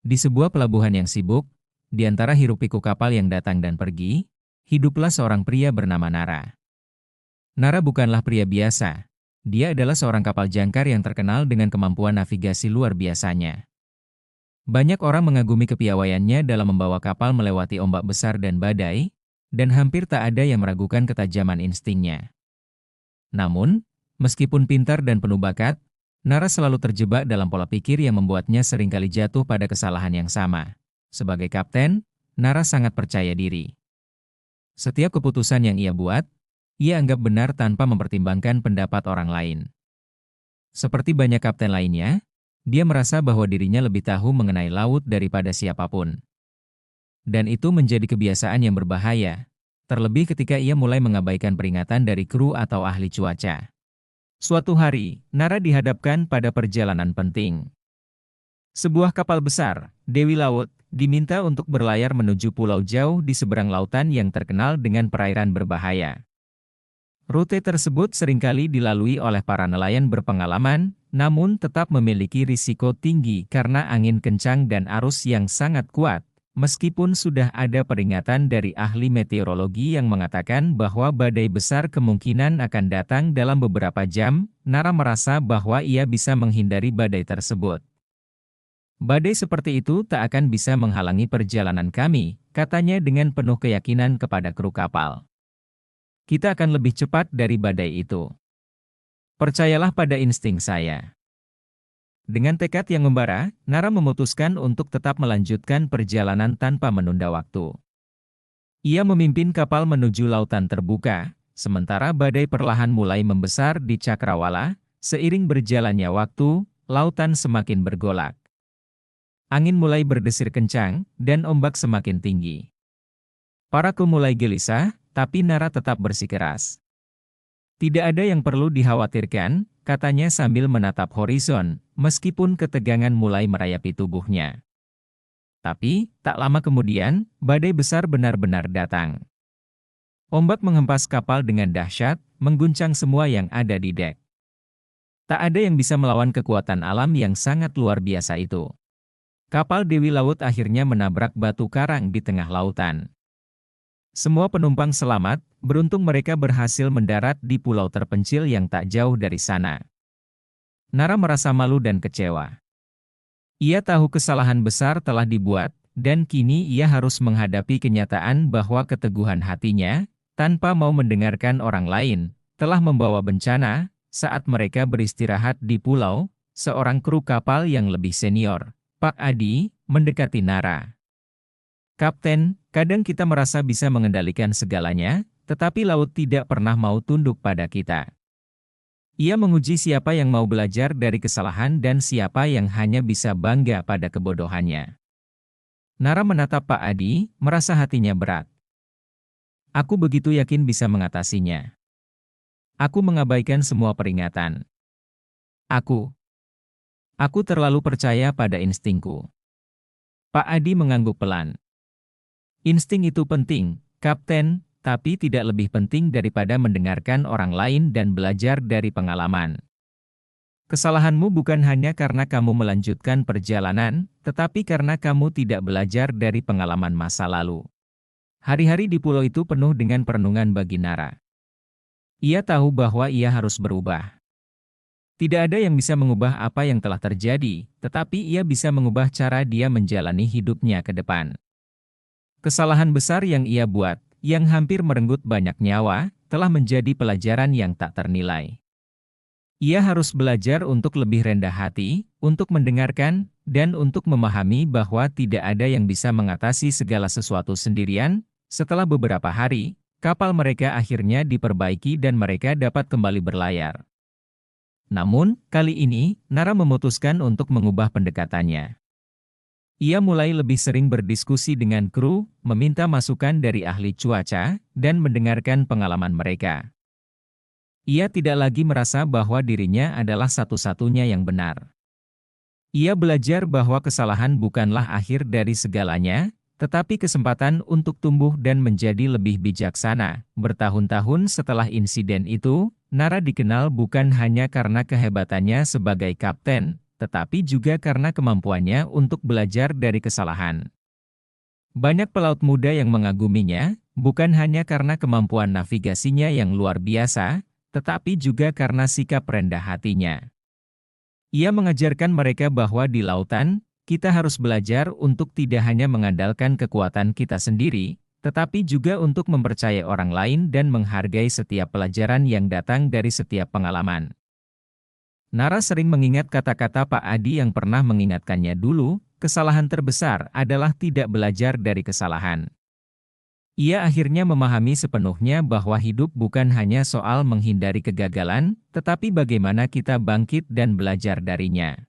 Di sebuah pelabuhan yang sibuk, di antara hiruk-pikuk kapal yang datang dan pergi, hiduplah seorang pria bernama Nara. Nara bukanlah pria biasa. Dia adalah seorang kapal jangkar yang terkenal dengan kemampuan navigasi luar biasanya. Banyak orang mengagumi kepiawaiannya dalam membawa kapal melewati ombak besar dan badai, dan hampir tak ada yang meragukan ketajaman instingnya. Namun, meskipun pintar dan penuh bakat, Nara selalu terjebak dalam pola pikir yang membuatnya seringkali jatuh pada kesalahan yang sama. Sebagai kapten, Nara sangat percaya diri. Setiap keputusan yang ia buat, ia anggap benar tanpa mempertimbangkan pendapat orang lain. Seperti banyak kapten lainnya, dia merasa bahwa dirinya lebih tahu mengenai laut daripada siapapun. Dan itu menjadi kebiasaan yang berbahaya, terlebih ketika ia mulai mengabaikan peringatan dari kru atau ahli cuaca. Suatu hari, Nara dihadapkan pada perjalanan penting. Sebuah kapal besar, Dewi Laut, diminta untuk berlayar menuju pulau jauh di seberang lautan yang terkenal dengan perairan berbahaya. Rute tersebut seringkali dilalui oleh para nelayan berpengalaman, namun tetap memiliki risiko tinggi karena angin kencang dan arus yang sangat kuat. Meskipun sudah ada peringatan dari ahli meteorologi yang mengatakan bahwa badai besar kemungkinan akan datang dalam beberapa jam, Nara merasa bahwa ia bisa menghindari badai tersebut. "Badai seperti itu tak akan bisa menghalangi perjalanan kami," katanya dengan penuh keyakinan kepada kru kapal. "Kita akan lebih cepat dari badai itu. Percayalah pada insting saya." Dengan tekad yang membara, Nara memutuskan untuk tetap melanjutkan perjalanan tanpa menunda waktu. Ia memimpin kapal menuju lautan terbuka, sementara badai perlahan mulai membesar di cakrawala. Seiring berjalannya waktu, lautan semakin bergolak. Angin mulai berdesir kencang, dan ombak semakin tinggi. Para kru mulai gelisah, tapi Nara tetap bersikeras. "Tidak ada yang perlu dikhawatirkan," katanya sambil menatap horizon, meskipun ketegangan mulai merayapi tubuhnya. Tapi, tak lama kemudian, badai besar benar-benar datang. Ombak menghempas kapal dengan dahsyat, mengguncang semua yang ada di dek. Tak ada yang bisa melawan kekuatan alam yang sangat luar biasa itu. Kapal Dewi Laut akhirnya menabrak batu karang di tengah lautan. Semua penumpang selamat, beruntung mereka berhasil mendarat di pulau terpencil yang tak jauh dari sana. Nara merasa malu dan kecewa. Ia tahu kesalahan besar telah dibuat, dan kini ia harus menghadapi kenyataan bahwa keteguhan hatinya, tanpa mau mendengarkan orang lain, telah membawa bencana. Saat mereka beristirahat di pulau, seorang kru kapal yang lebih senior, Pak Adi, mendekati Nara. "Kapten, kadang kita merasa bisa mengendalikan segalanya, tetapi laut tidak pernah mau tunduk pada kita. Ia menguji siapa yang mau belajar dari kesalahan dan siapa yang hanya bisa bangga pada kebodohannya." Nara menatap Pak Adi, merasa hatinya berat. "Aku begitu yakin bisa mengatasinya. Aku mengabaikan semua peringatan. Aku terlalu percaya pada instingku." Pak Adi mengangguk pelan. "Insting itu penting, Kapten, tapi tidak lebih penting daripada mendengarkan orang lain dan belajar dari pengalaman. Kesalahanmu bukan hanya karena kamu melanjutkan perjalanan, tetapi karena kamu tidak belajar dari pengalaman masa lalu." Hari-hari di pulau itu penuh dengan perenungan bagi Nara. Ia tahu bahwa ia harus berubah. Tidak ada yang bisa mengubah apa yang telah terjadi, tetapi ia bisa mengubah cara dia menjalani hidupnya ke depan. Kesalahan besar yang ia buat, yang hampir merenggut banyak nyawa, telah menjadi pelajaran yang tak ternilai. Ia harus belajar untuk lebih rendah hati, untuk mendengarkan, dan untuk memahami bahwa tidak ada yang bisa mengatasi segala sesuatu sendirian. Setelah beberapa hari, kapal mereka akhirnya diperbaiki dan mereka dapat kembali berlayar. Namun, kali ini, Nara memutuskan untuk mengubah pendekatannya. Ia mulai lebih sering berdiskusi dengan kru, meminta masukan dari ahli cuaca, dan mendengarkan pengalaman mereka. Ia tidak lagi merasa bahwa dirinya adalah satu-satunya yang benar. Ia belajar bahwa kesalahan bukanlah akhir dari segalanya, tetapi kesempatan untuk tumbuh dan menjadi lebih bijaksana. Bertahun-tahun setelah insiden itu, Nara dikenal bukan hanya karena kehebatannya sebagai kapten, tetapi juga karena kemampuannya untuk belajar dari kesalahan. Banyak pelaut muda yang mengaguminya, bukan hanya karena kemampuan navigasinya yang luar biasa, tetapi juga karena sikap rendah hatinya. Ia mengajarkan mereka bahwa di lautan, kita harus belajar untuk tidak hanya mengandalkan kekuatan kita sendiri, tetapi juga untuk mempercayai orang lain dan menghargai setiap pelajaran yang datang dari setiap pengalaman. Nara sering mengingat kata-kata Pak Adi yang pernah mengingatkannya dulu, kesalahan terbesar adalah tidak belajar dari kesalahan. Ia akhirnya memahami sepenuhnya bahwa hidup bukan hanya soal menghindari kegagalan, tetapi bagaimana kita bangkit dan belajar darinya.